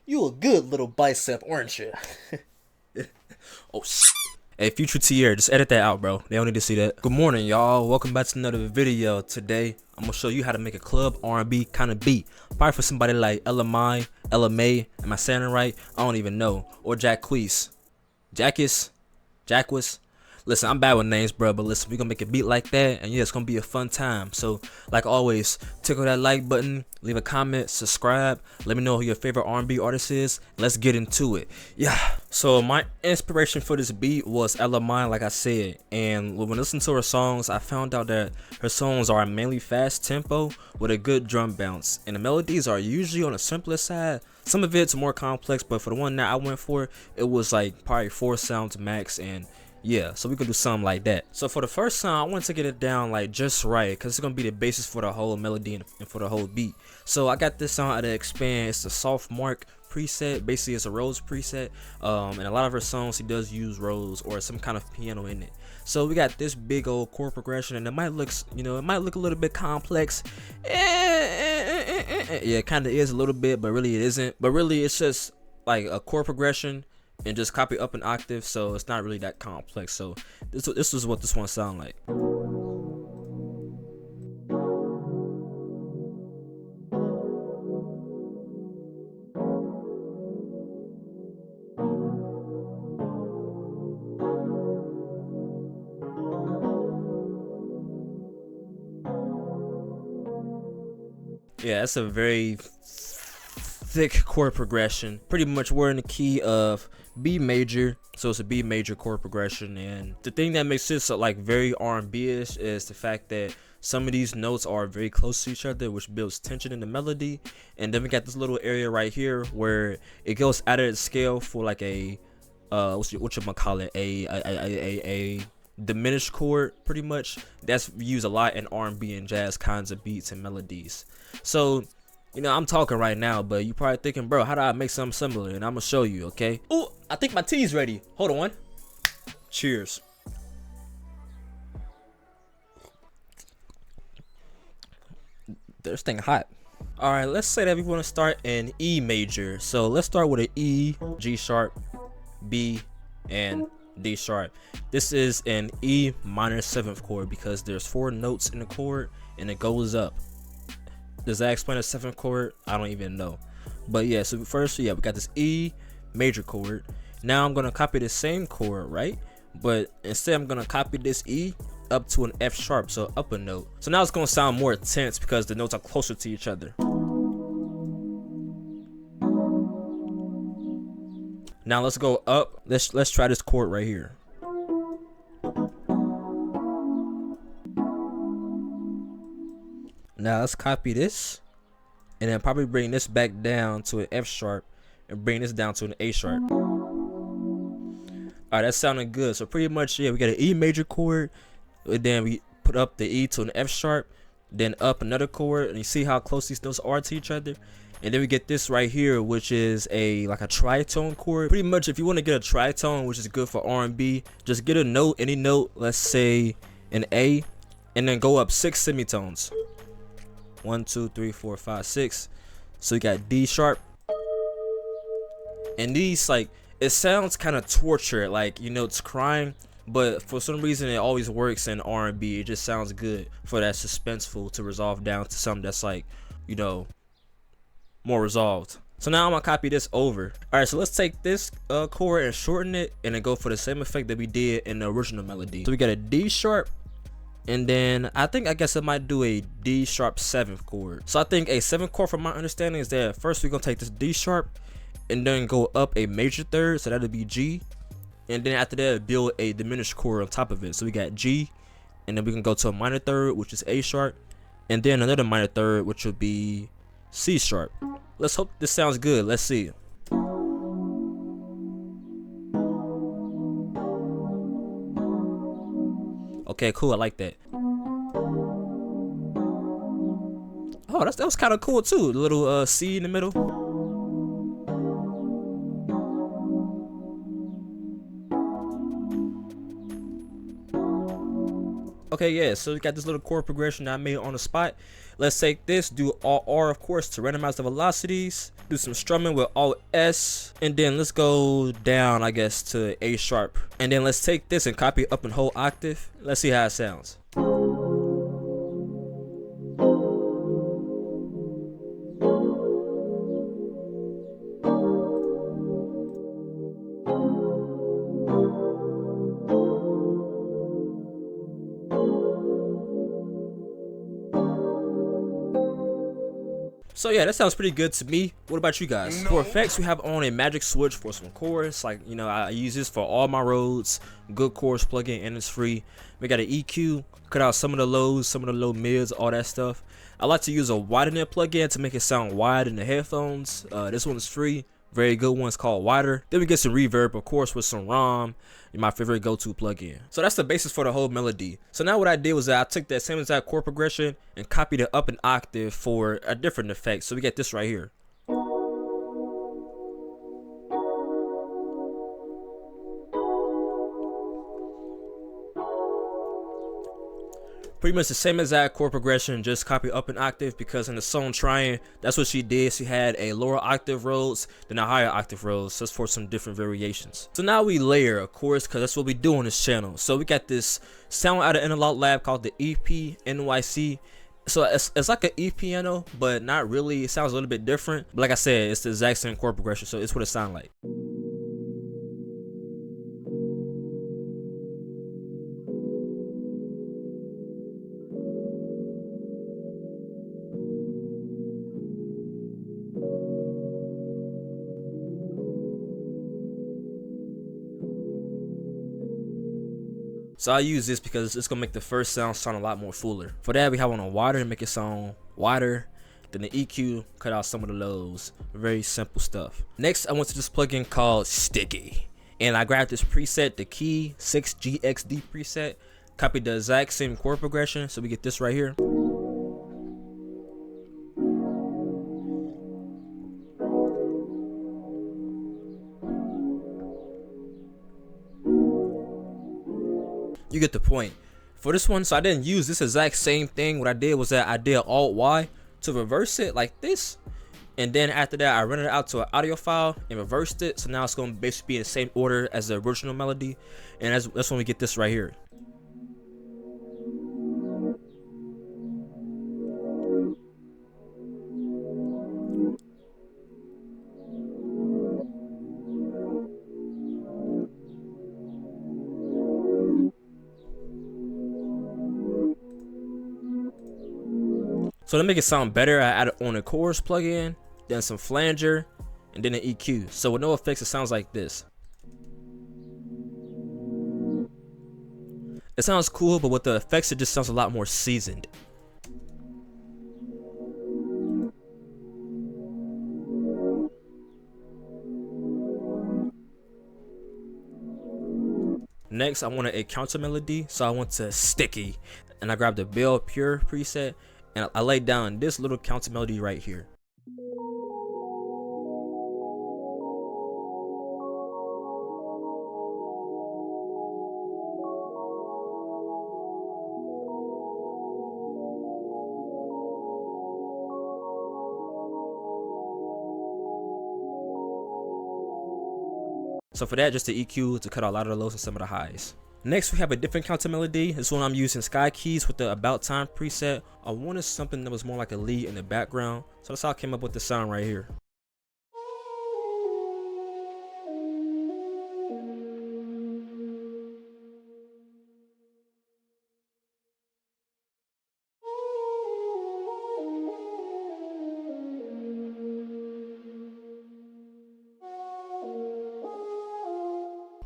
You a good little bicep, aren't you? Oh, hey, future TR, just edit that out, bro. They don't need to see that. Good morning, y'all. Welcome back to another video. Today, I'm gonna show you how to make a club R&B kind of beat. Probably for somebody like LMI, LMA, am I saying it right? I don't even know. Or Jacquees. Jacquees. Listen, I'm bad with names, bro, but listen, we gonna make a beat like that, and yeah, it's gonna be a fun time. So, like always, tickle that like button, leave a comment, subscribe, let me know who your favorite R&B artist is. Let's get into it. Yeah. So my inspiration for this beat was LMI, like I said, and when listening to her songs, I found out that her songs are mainly fast tempo with a good drum bounce, and the melodies are usually on the simpler side. Some of it's more complex, but for the one that I went for, it was like probably 4 sounds max, and yeah, so we could do something like that. So for the first song, I want to get it down like just right, because it's going to be the basis for the whole melody and for the whole beat. So I got this song out of Expand. It's a soft mark preset. Basically, it's a Rose preset. And a lot of her songs, he does use Rose or some kind of piano in it. So we got this big old chord progression, and it might look, it might look a little bit complex. Yeah, it kind of is a little bit, but really it isn't. But really, it's just like a chord progression and just copy up an octave, so it's not really that complex. So this is what this one sound like. Yeah, that's a very thick chord progression. Pretty much we're in the key of B major, so it's a B major chord progression. And the thing that makes this like very R&B-ish is the fact that some of these notes are very close to each other, which builds tension in the melody. And then we got this little area right here where it goes out of the scale for like a what you call it, a diminished chord, pretty much. That's used a lot in R&B and jazz kinds of beats and melodies. So I'm talking right now, but you probably thinking, bro, how do I make something similar? And I'm gonna show you, okay? Oh, I think my tea's ready. Hold on. Cheers. This thing hot. All right, let's say that we want to start in E major. So let's start with an E, G sharp, B, and D sharp. This is an E minor 7th chord because there's 4 notes in the chord and it goes up. Does that explain the 7th chord? I don't even know. But yeah, so first, yeah, we got this E major chord. Now I'm gonna copy the same chord, right? But instead I'm gonna copy this E up to an F sharp, so up a note. So now it's gonna sound more intense because the notes are closer to each other. Now let's go up. Let's try this chord right here. Now let's copy this and then probably bring this back down to an F sharp and bring this down to an A sharp. Alright, that's sounding good. So pretty much, yeah, we got an E major chord, and then we put up the E to an F sharp, then up another chord, and you see how close these notes are to each other. And then we get this right here, which is like a tritone chord. Pretty much, if you want to get a tritone, which is good for R&B, just get a note, any note, let's say an A, and then go up 6 semitones. 1, 2, 3, 4, 5, 6. So you got D sharp, and these, like, it sounds kind of tortured, like it's crying, but for some reason it always works in R&B. It just sounds good for that suspenseful to resolve down to something that's like more resolved. So now I'm gonna copy this over. All right, so let's take this chord and shorten it and then go for the same effect that we did in the original melody. So we got a D sharp, and then I guess I might do a D sharp 7th chord. So I think a 7th chord, from my understanding, is that first we're gonna take this D sharp and then go up a major 3rd, so that'll be G, and then after that build a diminished chord on top of it. So we got G, and then we can go to a minor 3rd, which is A sharp, and then another minor 3rd, which would be C sharp. Let's hope this sounds good. Let's see. Okay, cool. I like that. Oh, that was kind of cool too. The little C in the middle. Okay, yeah, so we got this little chord progression that I made on the spot. Let's take this, do Alt R, of course, to randomize the velocities. Do some strumming with Alt S, and then let's go down, I guess, to A sharp. And then let's take this and copy it up and whole octave. Let's see how it sounds. So yeah, that sounds pretty good to me. What about you guys? For effects, we have on a magic switch for some chords. Like, you know, I use this for all my roads. Good chords plugin, and it's free. We got an EQ, cut out some of the lows, some of the low mids, all that stuff. I like to use a widening plugin to make it sound wide in the headphones. This one is free. Very good one. It's called Wider. Then we get some reverb, of course, with some ROM, my favorite go-to plugin. So that's the basis for the whole melody. So now what I did was that I took that same exact chord progression and copied it up an octave for a different effect. So we get this right here. Pretty much the same exact chord progression, just copy up an octave, because in the song Trying, that's what she did. She had a lower octave rhodes, then a higher octave rhodes, just for some different variations. So now we layer, of course, because that's what we do on this channel. So we got this sound out of Interlock Lab called the EP NYC. So it's like an EP piano, but not really. It sounds a little bit different. But like I said, it's the exact same chord progression, so it's what it sounds like. So I use this because it's gonna make the first sound sound a lot more fuller. For that, we have on a wider to make it sound wider. Then the EQ, cut out some of the lows. Very simple stuff. Next, I went to this plugin called Sticky, and I grabbed this preset, the Key 6GXD preset. Copied the exact same chord progression, so we get this right here. You get the point. For this one, so I didn't use this exact same thing. What I did was that I did Alt Y to reverse it like this, and then after that I rented it out to an audio file and reversed it. So now it's going to basically be in the same order as the original melody, and that's when we get this right here. So to make it sound better, I added on a chorus plugin, then some flanger, and then an EQ. So with no effects, it sounds like this. It sounds cool, but with the effects, it just sounds a lot more seasoned. Next, I wanted a counter melody, so I went to Sticky, and I grabbed the Bell Pure preset, and I laid down this little counter melody right here. So for that, just the EQ to cut out a lot of the lows and some of the highs. Next, we have a different counter melody. This one I'm using Sky Keys with the About Time preset. I wanted something that was more like a lead in the background, so that's how I came up with the sound right here.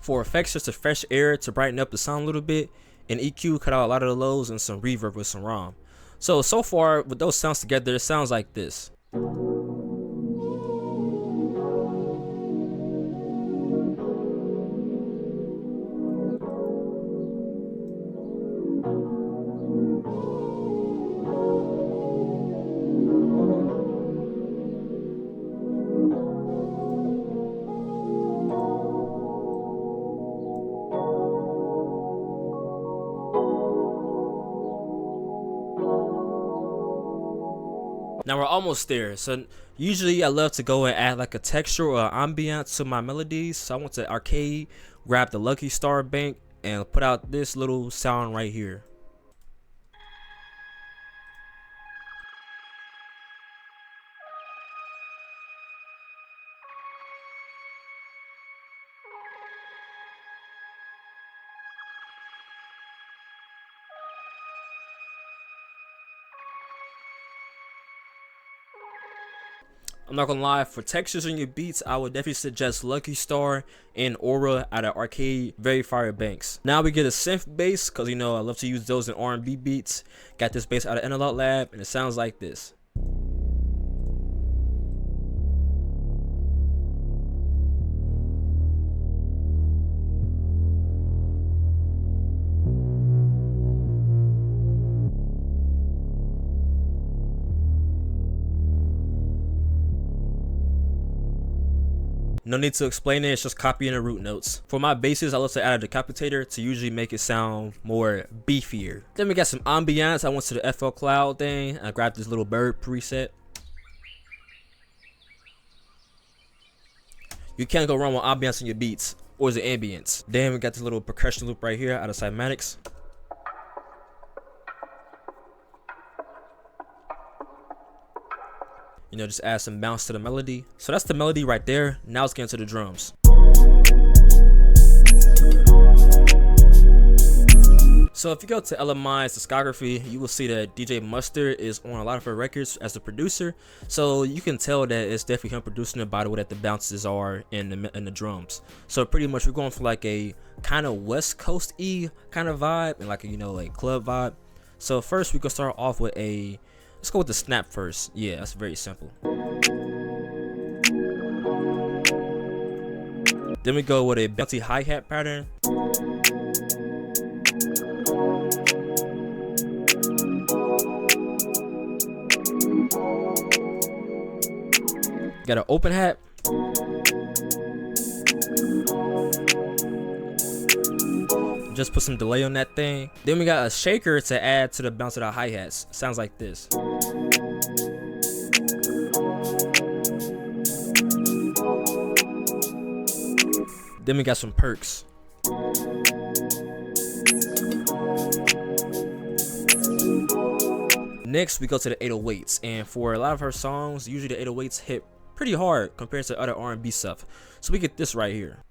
For effects, just a fresh air to brighten up the sound a little bit, and EQ cut out a lot of the lows and some reverb with some ROM. So far with those sounds together, it sounds like this. Now we're almost there. So usually I love to go and add like a texture or ambiance to my melodies. So I went to arcade, grab the Lucky Star bank, and put out this little sound right here. I'm not gonna lie, for textures in your beats, I would definitely suggest Lucky Star and Aura out of arcade, very fire banks. Now we get a synth bass, cause you know I love to use those in R&B beats. Got this bass out of Analog Lab, and it sounds like this. No need to explain it, it's just copying the root notes. For my basses, I love to add a decapitator to usually make it sound more beefier. Then we got some ambiance. I went to the FL Cloud thing. I grabbed this little bird preset. You can't go wrong with ambiance in your beats, or is it ambience? Then we got this little percussion loop right here out of Cymatics. You know, just add some bounce to the melody. So that's the melody right there. Now let's get into the drums. So if you go to LMI's discography, you will see that DJ Mustard is on a lot of her records as the producer. So you can tell that it's definitely him producing it by the way that the bounces are in the drums. So pretty much we're going for like a kind of West Coast-y kind of vibe and like a, you know, like club vibe. So first we can start off with a, let's go with the snap first. Yeah, that's very simple. Then we go with a bouncy hi-hat pattern. Got an open hat. Just put some delay on that thing. Then we got a shaker to add to the bounce of the hi-hats. Sounds like this. Then we got some perks. Next we go to the 808s, and for a lot of her songs, usually the 808s hit pretty hard compared to other R&B stuff. So we get this right here.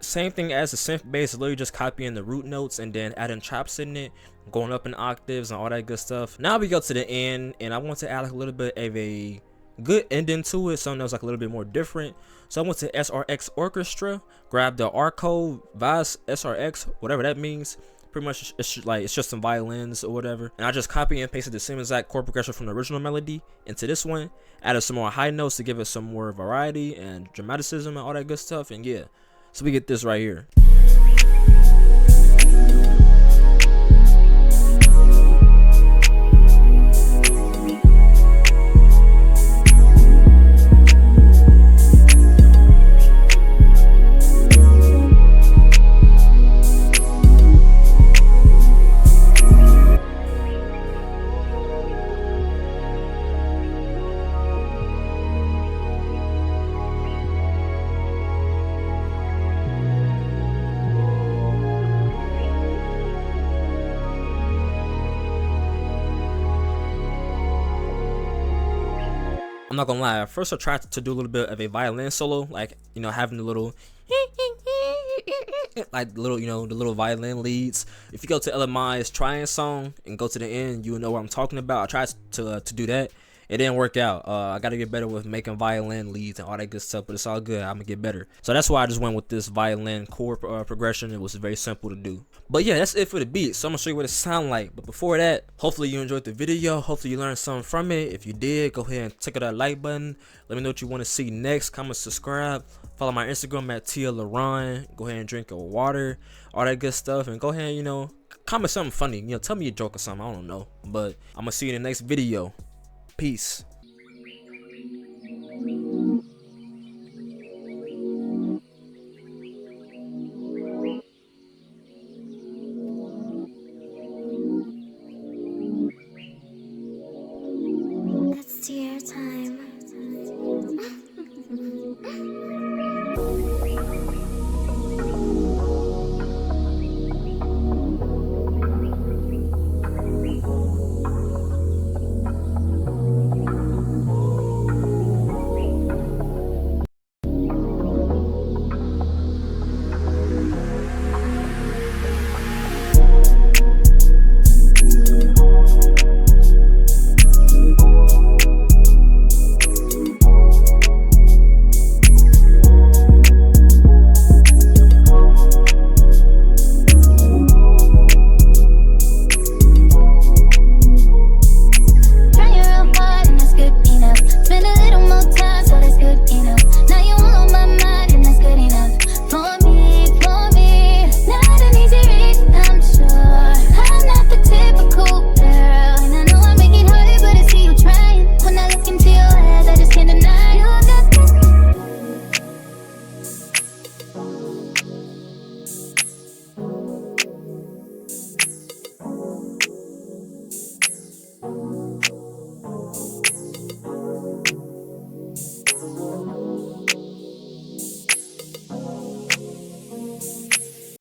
Same thing as the synth bass, literally just copying the root notes and then adding chops in it, going up in octaves and all that good stuff. Now we go to the end, and I want to add like a little bit of a good ending to it, something that was like a little bit more different. So I went to SRX Orchestra, grabbed the R code, Vice SRX, whatever that means. Pretty much it's just some violins or whatever, and I just copy and pasted the same exact chord progression from the original melody into this one, added some more high notes to give it some more variety and dramaticism and all that good stuff. And yeah, so we get this right here. I'm not gonna lie, at first I tried to do a little bit of a violin solo, like, you know, having the little like little, you know, the little violin leads. If you go to LMI's Trying song and go to the end, you'll know what I'm talking about. I tried to do that. It didn't work out. I gotta get better with making violin leads and all that good stuff, but it's all good. I'm gonna get better. So that's why I just went with this violin chord progression. It was very simple to do. But yeah, that's it for the beat. So I'm gonna show you what it sounds like. But before that, hopefully you enjoyed the video. Hopefully you learned something from it. If you did, go ahead and tickle that like button. Let me know what you want to see next. Comment, subscribe. Follow my Instagram at Tia LaRon. Go ahead and drink your water, all that good stuff, and go ahead and, you know, comment something funny. You know, tell me a joke or something. I don't know. But I'm gonna see you in the next video. Peace. It's tear time.